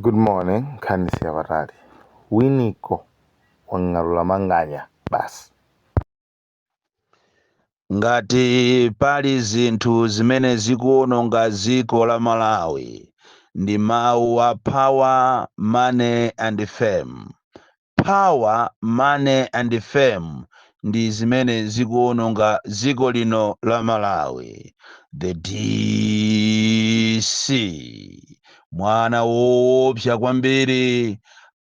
Good morning, Kanisi Abatali. Winiko wangalula manganya basi. Ngati pali zinthu zimene zikuononga dziko la Malawi ndi mawu a power, money and fame. Power, money and fame ndi zimene zikuononga dziko lino la Malawi. The DC mwana woopsa kwambiri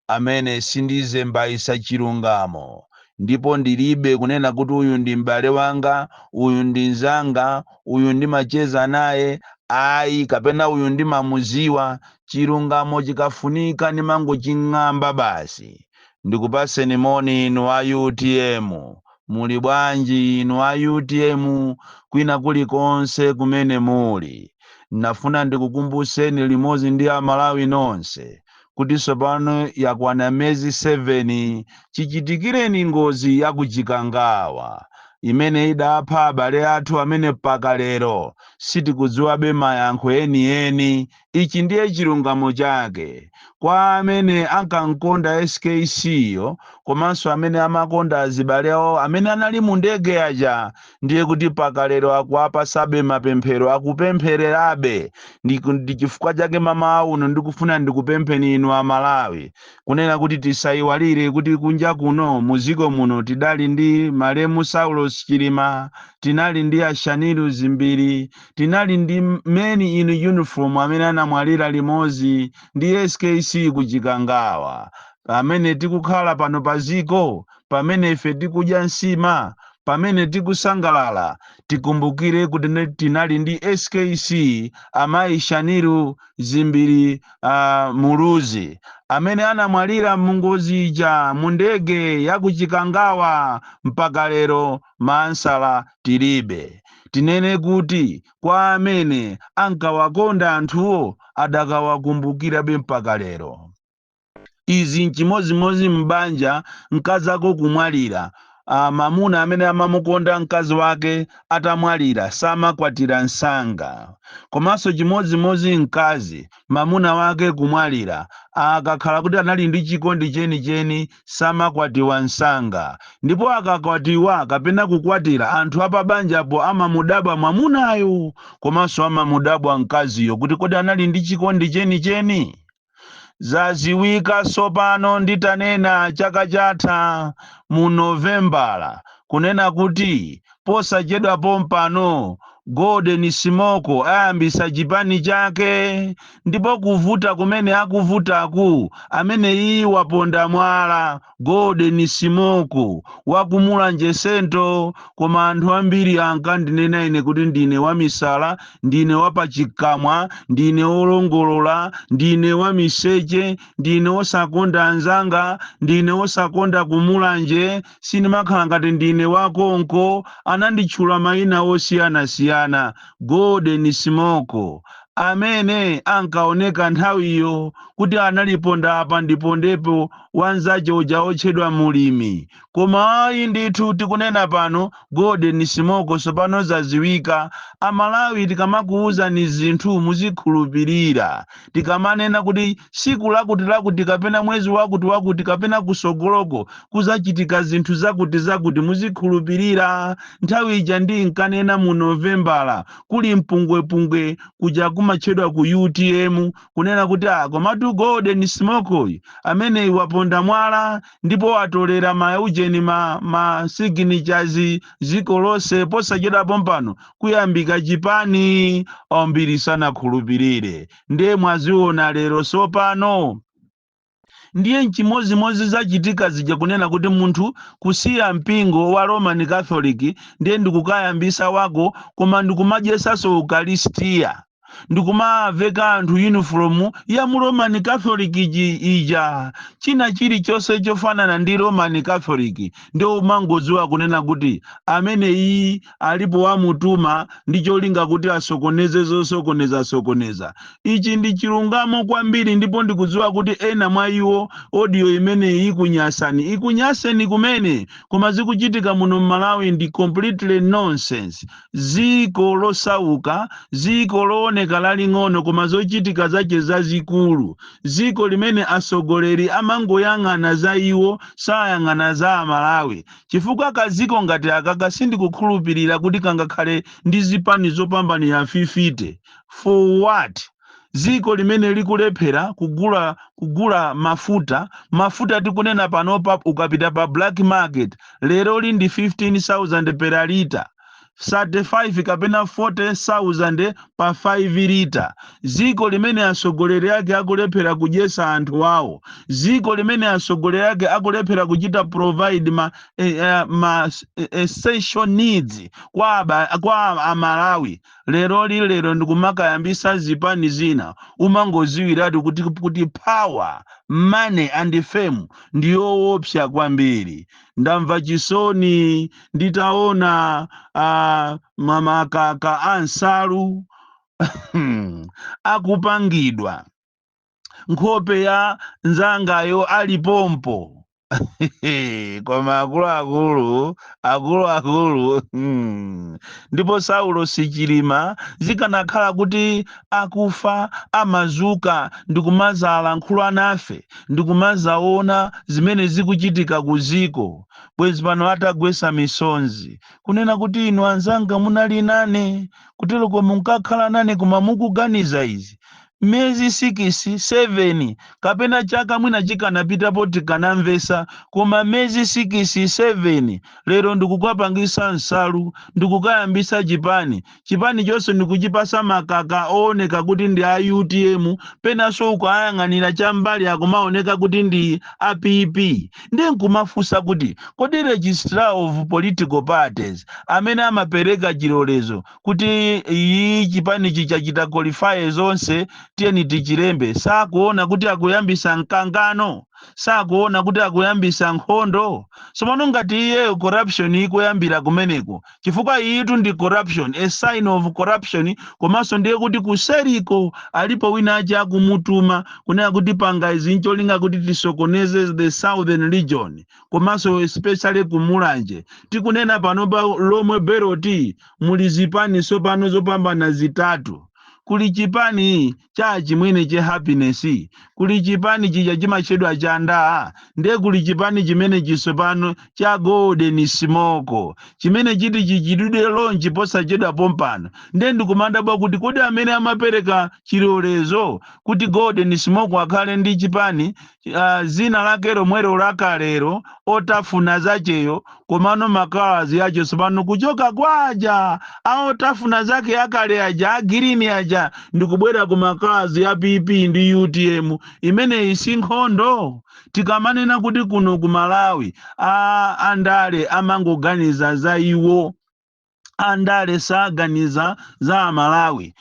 amene sindizembaisa chilungamo, ndipo ndilibe kunena kuti uyu ndi m'bale wanga, uyu ndi nzanga, uyu ndimacheza naye, ayi kapena uyu ndimamuziwa. Chilungamo chikafunika ndimangoching'amba basi. Ndikupaseni moni inu a UTM. Muli bwanji inu a UTM kwina kulikonse kumene muli? Nafuna ndikukumbuseni limodzi ndi a Malawi nonse kuti tsopano yakwana miyezi 7 chichitikireni ngozi ya kuchikangawa imene idapha abale athu amene mpaka lero sitikudziwabe mayankho enieni. Ichi ndiye chilungamo chake kwa amene ankankonda SKC yo komanso amene amakonda azibale awo amene anali mu ndege yaja. Ndiye kuti mpaka lero akuapasabe mapemphero, akupemphererabe. Ndi chifukwa chake mama uno ndikufuna ndikupempheni inu a Malawi kunena kuti tisayiwalire kuti kunja kuno muziko muno tidali ndi Malemu Saulos Chilima, tinali ndi Ashaniru Zimbiri, tinali ndi many in uniform amene anamwalira limodzi ndi SKC kuchikangawa. Pamene tikukhala pano paziko, pamene ife tikudya nsima, pamene tikusangalala, tikumbukire kuti tinali ndi SKC amayi Shaniru Zimbiri Muluzi amene anamwalira mungozi ija mu ndege ya kuchikangawa. Mpaka lero mansala tilibe. Tinene kuti kwa amene ankawakonda anthuwo adakawakumbukirabe mpaka lero. Izi nchimozimozi mbanja mkazako kumwalira. Mamuna amene amamukonda mkazi wake atamwalira samakwatira nsanga. Komanso chimozimozi mkazi mamuna wake kumwalira akakhala kuti anali ndi chikondi chenicheni samakwatiwa nsanga. Ndipo akakwatiwa kapena kukwatira, anthu apabanjapo amamudabwa mwamunayo komanso amamudabwa mkaziyo kuti kodi anali ndi chikondi chenicheni. Zaziwika sopano nditanena chaka chatha mu Novembala kunena kuti posachedwa pompano Golden Smoko ayambisa chipani chake. Ndipo kuvuta kumene akuvutaku amene iyi waponda mwala Golden Smoko wakumulanje sento. Koma anthu ambiri ankandinena ine kuti ndine wamisala, ndine wapachikamwa, ndine wolongolola, ndine wamiseche, ndine osakonda anzanga, ndine osakonda kumulanje, sinimakhala ngati ndine wakonko. Ananditchula mayina osiyanasiyana. Golden Smoko amene ankaoneka nthawiyo kuti analiponda apa ndipondepo wanzache uja otchedwa Mulimi. Koma ayi ndithu tikunena pano Golden Smoko sopano zaziwika. Amalawi tikamakuwuzani zinthu muzikhulupirira. Tikamanena kuti siku lakuti kapena mwezi wakuti kapena kusogoloko kuzachitika zinthu zakuti muzikhulupirira. Nthawi ija ndi nkanena mu Novembala kuli mpungwepungwe kuja kumachedwa ku UTM kunena kuti komatu Golden Smoko amene waponda mwala ndipo atolera ma Eugene ma signatures ziko lonse posachedwa pompano kuyambika chipani. Ambiri sanakhulupirire. Ndiye mwaziona lero sopano ndiye nchimozimozi zachitika zija kunena kuti munthu kusiya mpingo wa Roman Catholic ndiye ndikukayambisa wako koma ndikumadyesaso Ukaristiya. Ndikumaveka anthu uniform ya mu Roman Catholic ija. China chilichonse chofanana ndi Roman Catholic ndio umangodziwa kunena kuti amene iyi alipo wamutuma ndi cholinga kuti asokoneze zosokoneza. Ichi ndi chilungamo kwambiri. Ndipo ndikudziwa kuti ena mwa iwo audio imene ikunyaseni kumene koma zikuchitika muno Malawi ndi completely nonsense. Ziko losauka, ziko loone likuoneka laling'ono koma zochitika zake zazikulu. Ziko limene asogoleri amangoyang'ana za iwo sayang'ana za Amalawi. Chifukwa kaziko ngati aka sindikukhulupirira kuti kangakhale ndi zipani zopambanira 50. For what? Ziko limene likulephera kugula mafuta tikunena panopa ukapita pa black market lero ndi 15,000 per liter, 35 kapena 40,000 pa 5 liter. Ziko limene asogoleri ake akulephera kudyesa anthu awo. Ziko limene asogoleri ake akulephera kuchita provide ma essential needs kwa Amalawi. Lero ndikumakayambisa zipani zina umangoziwiratu kuti power, money and fame ndiyo opsa kwambiri. Ndamva chisoni nditaona mama kaka Ansalu akupangidwa nkhope ya nzangayo alipompo. Koma akuluakulu ndipo Saulo Sichilima zikanakhala kuti akufa amazuka ndikumazala nkhulu anafe ndikumazaona zimene zikuchitika kuziko. Bwezi pano atagwesa misonzi kunena kuti inu anzanga munali nane kutero kwa munkakhala nane koma mukuganiza izi. Mezi 6, 7 kapena chaka mwina chikanapitapo tikanamvesa, koma mezi 6, 7 lero ndikukwapangisa Nsalu ndikukayambisa chipani chonse ndikuchipasa makaka ooneka kuti ndi a UTM, penaso ukayang'anira chambali akumaoneka kuti ndi a PP. Ndi nkumafusa kuti kodi registrar of political parties amene amapereka chilolezo kuti iyi chipani chichachita qualify zonse tiyeni tichilembe, sakuona kuti akuyambisa mkangano, sakuona kuti akuyambisa nkhondo. Somano ngati iye corruption ikuyambira kumeneko, chifukwa iyitu ndi corruption, a sign of corruption, komanso ndiye kuti kuseriko alipo wina aje akumutuma kunena kuti panga izi ncholinga kuti tisokoneze the southern region, komanso especially kumulanje. Tikunena panopa lomwe Beroti muli zipani sopano zopambana zitatu. Kuli chipani cha chimwene che happiness, kuli chipani chija chimachedwa cha ndaa, ndiye kuli chipani chimene chisopano cha golden smoke chimene chiti chichidude lonji posachedwa pompano. Ndiye ndikumanda bwa kuti kodi amene amapereka chilolezo kuti golden smoke akhale ndi chipani zina lake lomwero lakalero otafuna zacheyo, komano makalazi yacho sopano kuchoka kwaja aotafuna zake akale aja green aja ndikubwera ku makalazi ya PP ndi UTM. Imene isi nkhondo. Tikamanena kuti kuno ku Malawi andale amangoganiza za iwo, andale saganiza za Amalawi.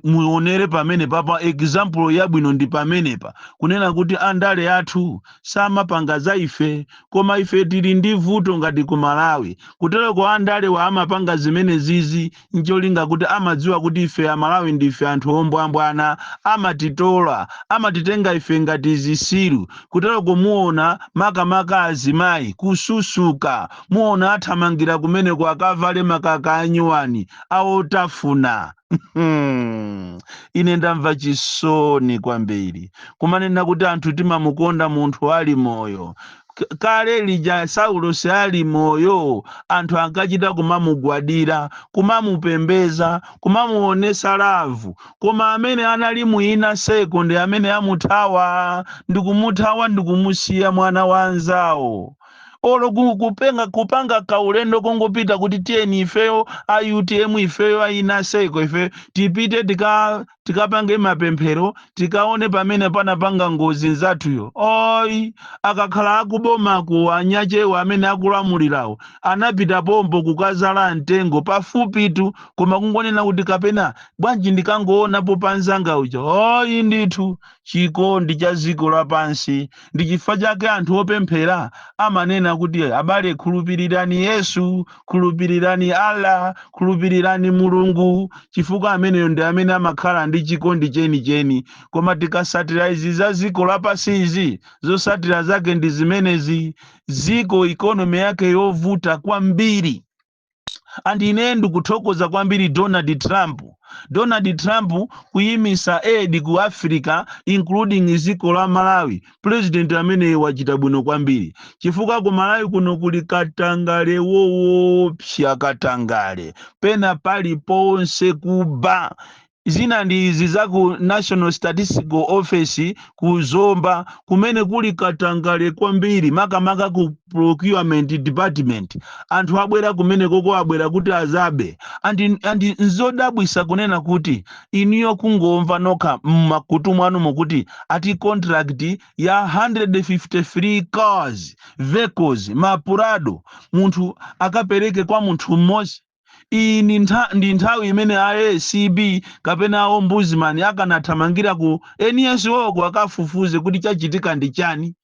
Muonere pamene papa example yabwino ndi pamenepa kunena kuti andale athu samapanga za ife, koma ife tili ndi vuto ngati ku Malawi. Kutero kwa andale wa amapanga zimene zizi ncholinga kuti amadziwa kuti ife Amalawi ndife anthu ombwambwana, amatitola, amatitenga ife ngati zisiru. Kutero kumuona makamaka azimayi kususuka, muona athamangira kumene kwa akavale makakanyuwani aotafuna. Ine ndamva chisoni kwambiri kumanena kuti anthu timamukonda munthu ali moyo. Kale lija Saulo ali moyo, anthu ankachita kumamugwadira, kumamupembeza, kumamuonesa lavu. Koma amene anali muina seko ndi amene amuthawa, ndikumusiya mwana wa anzawo. Olo kupanga kaulendo kongopita kuti tiyeni ifeyo a UTM ifeyo aina seko ife tipite tikapange mapemphero tikaone pamene panapanga ngozi nzathuyo. Oi akakhala akuboma ku anyachewa amene akulamulirawo anapita pompo kukazala mtengo pafupitu, koma kungonena kuti kapena bwanji ndikangoonapo panzanga uja. Oi ndithu chikondi cha ziko lapansi ndi chifukwa chake anthu opemphera amanena kuti abale khulupirirani Yesu, khulupirirani Allah, khulupirirani Mulungu, chifukwa ameneyo ndi amene amakhala ndi chikondi cheni. Koma tikasatira izi za ziko lapasizi, zosatira zake ndi zimenezi. Ziko economy yake yovuta kwambiri. Andi ine ndikuthokoza kwambiri Donald Trump Donald Trump kuyimisa aid ku Africa including ziko la Malawi, president amene wachita bwino kwambiri chifukwa ku Malawi kuno kuli katangale woopsa katangale pena pali ponse kuba zina ndi izi za ku National Statistical Office ku Zomba kumene kuli katangale kwambiri makamaka ku Procurement Department anthu abwera kumene koko abwera kuti azabe andi nzodabwisa kunena kuti iniyo kungomva nokha mmakutu mwanu mukuti ati contract ya 153 cars vehicles mapurado munthu akapereke kwa munthu mmodzi. Iyi ndi nthawi imene ACB kapena ombudsman akanathamangira ku NSO ko akafufuze kuti chachitika ndi chani.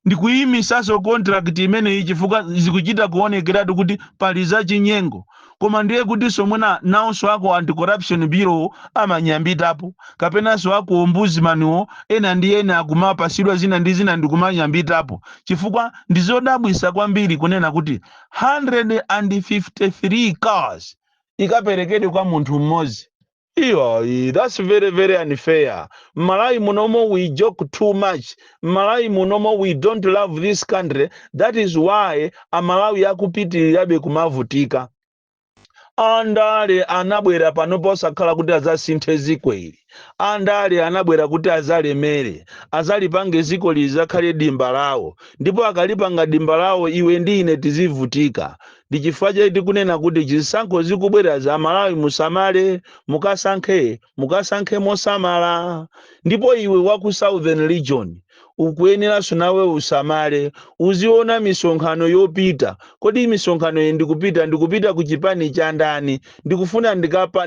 Ndikuyimisaso contract imene chifukwa zikuchita kuonekeratu kuti pali za chinyengo koma ndiye kuti somwena nawonso ako anti-corruption bureau amanyambitapo kapenanso ako ombudsman ena ndi ena akumapasidwa zina ndi zina ndikumanyambitapo chifukwa ndizodabwisa kwambiri kunena kuti 153 cars ikaperekedwe kwa munthu mmodzi. That's very, very unfair. Malawi munomo, we joke too much. Malawi munomo, we don't love this country. That is why Malawi akupitirirabe kumavutika. Andale anabwera panopo sakhala kuti azasinthe ziko ili. Andale anabwera kuti azalemere. Azalipange ziko lizakhale dimba lawo. Ndipo akalipanga dimba lawo iwe ndi ine tizivutika. Ndichifukwa chake tikunena kuti zisankho zikubwera za Malawi musamale mukasankhe mosamala. Ndipo iwe waku Southern Region ukuyeneranso nawe usamale uziona misonkhano yopita kodi misonkhano iyi ndikupita ku chipani cha ndani ndikufuna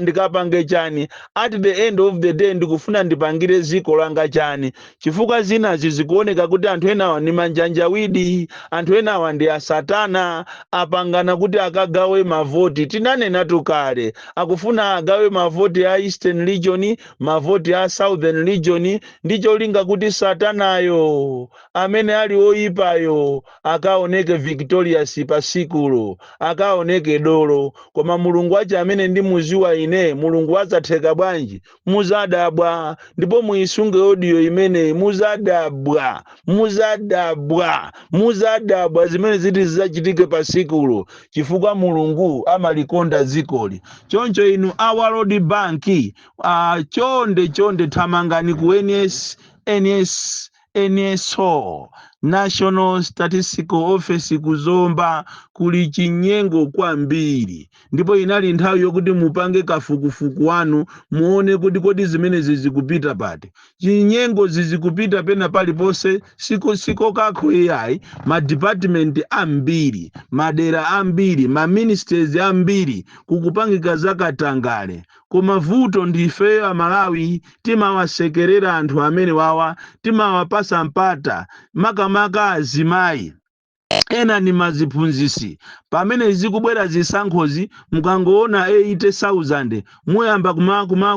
ndikapange chani at the end of the day ndikufuna ndipangire ziko langa chani chifukwa zinazi zikuoneka kuti anthu enawa ni manjanjawidi anthu enawa ndi asatana apangana kuti akagawe mavoti tinanena tukale akufuna agawe mavoti a Eastern Region mavoti a Southern Region ndicho linga kuti satanayo amene ali oyipayo akaoneke victorious pasikulo akaoneke dolo koma mulungu wache amene ndi muziwa ine mulungu wazatheka bwanji muzadabwa ndipo muisunge audio imene muzadabwa zimene ziti zizachitike pasikulo chifukwa mulungu amalikonda zikoli choncho inu Our Lord Bank chonde thamangani ku NSO National Statistical Office kuzomba kuli chinyengo kwambiri ndipo inali nthawi yokuti mupange kafukufuku wanu muone kuti kodi zimene zizikupita pati chinyengo zizikupita pena pali pose siko kako AI ma department ambiri madera ambiri ma ministers ambiri kukupangika zakatangale koma vuto ndife a Malawi timawasekerera anthu amene wawa timawapasa mpata makamaka azimayi ena ni maziphunzisi pamene zikubwera zisankhozi mukangoona 80,000 muyamba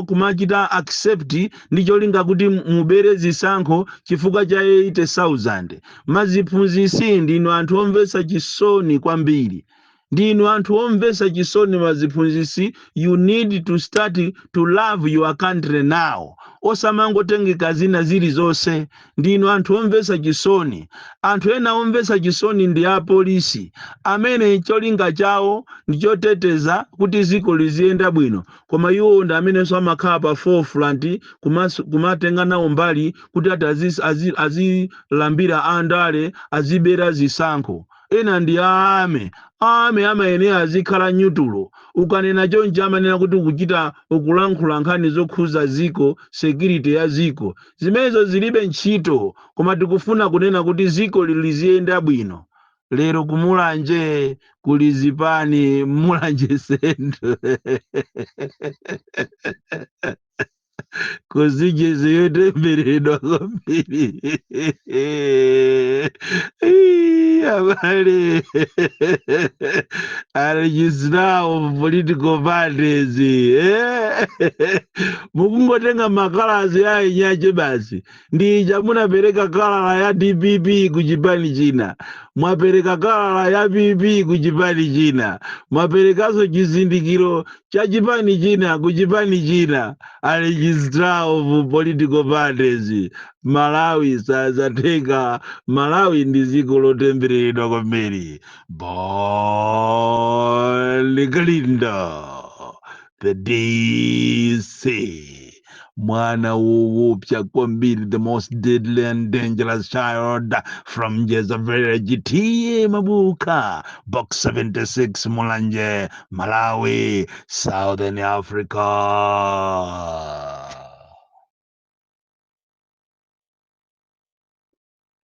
kumachita accept ndicho linga kuti mubere zisankho chifukwa cha 80,000 maziphunzisi ndino anthu omvesa chisoni kwambiri ndinu anthu omvesa chisoni maziphunzisi you need to start to love your country now osamangotengeka zina zili zonse ndinu anthu omvesa chisoni anthu ena omvesa chisoni ndi apolisi amene cholinga chawo ndichoteteza kuti ziko liziyenda bwino koma iwo ndi amene so amakhala pa forefront kumatenga nawo mbali kuti ati azilambira andale azibera zisankho ena ndi ame ene azikhala nyutulo ukanena chonje amanena kuti ukuchita ukulankhula nkhani zokhuza ziko security ya ziko zimenezo zilibe ntchito koma tikufuna kunena kuti ziko liziyenda bwino lero kumulanje kulizipani mulanje sendo kuzije ziyotemberedwa kwambiri abale arejistra of political parties mukungotenga makalazi ya inyache basi ndija munapereka kalala ya DPP kuchipani china mwapereka kalala ya PP ku chipani china, mwaperekaso chizindikiro cha chipani china ku chipani china. A registrar of political parties. Malawi sazatenga. Malawi ndi dziko lotembereredwa kwambiri. Boliglinda the DC. Mwana woopsa kwambiri, the most deadly and dangerous child from Jezavillage. T. Mabuka, Box 76, Mulanje, Malawi, Southern Africa.